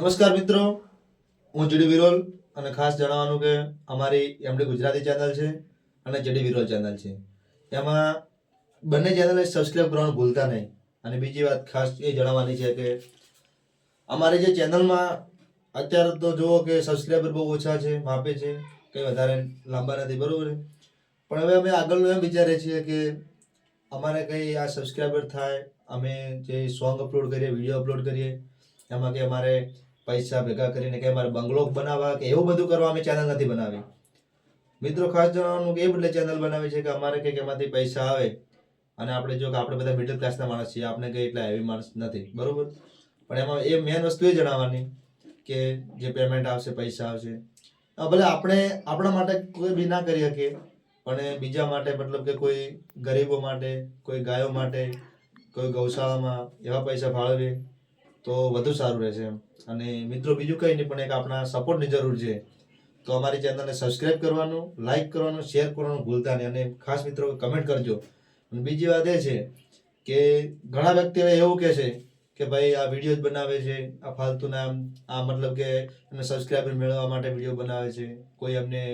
નમસ્કાર મિત્રો, હું જીડી વિરોલ અને ખાસ જણાવવાનું કે અમારી એમડી ગુજરાતી ચેનલ છે અને જીડી વિરોલ ચેનલ છે. એમાં બંને ચેનલને સબસ્ક્રાઈબ કરવાનું ભૂલતા નહીં. અને બીજી વાત ખાસ એ જણાવવાની છે કે અમારી જે ચેનલમાં અત્યારે તો જુઓ કે સબસ્ક્રાઈબર બહુ ઓછા છે, માપે છે, કંઈ વધારે લાંબા નથી, બરાબર છે. પણ હવે અમે આગળનું એમ વિચારીએ છીએ કે અમારે કંઈ આ સબસ્ક્રાઈબર થાય, અમે જે સોંગ અપલોડ કરીએ, વિડીયો અપલોડ કરીએ, એમાં કે અમારે પૈસા ભેગા કરીને કે અમારે બંગલો બનાવવા કે એવું બધું કરવા અમે ચેનલ નથી બનાવી. મિત્રો ખાસ જણાવવાનું કે એ બદલે ચેનલ બનાવી છે કે અમારે કંઈક એમાંથી પૈસા આવે અને આપણે જો કે આપણે બધા મિડલ ક્લાસના માણસ છીએ, આપણે કંઈ એટલા હેવી માણસ નથી, બરોબર. પણ એમાં એ મેન વસ્તુ એ જણાવવાની કે જે પેમેન્ટ આવશે, પૈસા આવશે, ભલે આપણે આપણા માટે કોઈ બી ના કરી શકીએ, પણ બીજા માટે મતલબ કે કોઈ ગરીબો માટે, કોઈ ગાયો માટે, કોઈ ગૌશાળામાં એવા પૈસા ફાળવીએ તો વધુ સારું રહેશે એમ. અને મિત્રો બીજું કંઈ નહીં, પણ એક આપણા સપોર્ટની જરૂર છે. તો અમારી ચેનલને સબસ્ક્રાઈબ કરવાનું, લાઈક કરવાનું, શેર કરવાનું ભૂલતા નહીં. અને ખાસ મિત્રો કમેન્ટ કરજો. અને બીજી વાત એ છે કે ઘણા વ્યક્તિઓ એવું કહે છે કે ભાઈ આ વિડીયો જ બનાવે છે, આ ફાલતુના આ મતલબ કે એમને સબસ્ક્રાઈબર મેળવવા માટે વિડીયો બનાવે છે, કોઈ એમને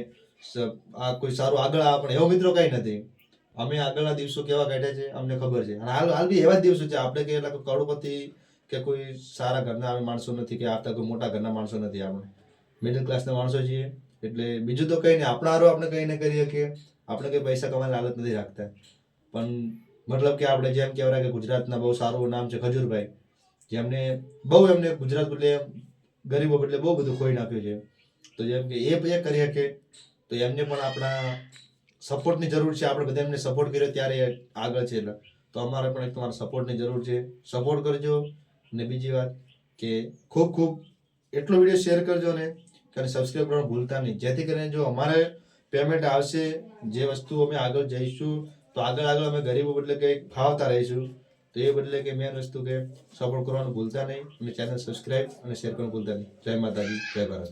આ કોઈ સારું આગળ આવે. પણ એવો મિત્રો કંઈ નથી. અમે આગળના દિવસો કેવા કાઢ્યા છે અમને ખબર છે. અને હાલ બી એવા જ દિવસો છે. આપણે કે એટલા કરોડપતિ કે કોઈ સારા ઘરના અમે માણસો નથી, કે આપતા કોઈ મોટા ઘરના માણસો નથી. આપણે મિડલ ક્લાસના માણસો છીએ. એટલે બીજું તો કંઈ નહીં, આપણા હારું આપણે કંઈ ન કરી શકીએ. આપણે કંઈ પૈસા કમાવાની હાલત નથી રાખતા. પણ મતલબ કે આપણે જેમ કહેવાય કે ગુજરાતના બહુ સારું નામ છે ખજૂરભાઈ, જેમને બહુ એમને ગુજરાત બદલે ગરીબો બદલે બહુ બધું ખોઈ નાખ્યું છે. તો જેમ કે એ કરી શકે તો એમને પણ આપણા સપોર્ટની જરૂર છે. આપણે બધા એમને સપોર્ટ કર્યો ત્યારે આગળ છે. એટલે તો અમારે પણ એક તમારા સપોર્ટની જરૂર છે. સપોર્ટ કરજો. અને બીજી વાત કે ખૂબ ખૂબ એટલો વિડીયો શેર કરજો ને કે સબસ્ક્રાઈબ કરવાનું ભૂલતા નહીં. જેથી કરીને જો અમારે પેમેન્ટ આવશે, જે વસ્તુ અમે આગળ જઈશું તો આગળ અમે ગરીબો બદલે કંઈક ફાવતા રહીશું. તો એ બદલે કે મેન વસ્તુ કે સપોર્ટ કરવાનું ભૂલતા નહીં અને ચેનલ સબસ્ક્રાઈબ અને શેર કરવાનું ભૂલતા નહીં. જય માતાજી, જય ભારત.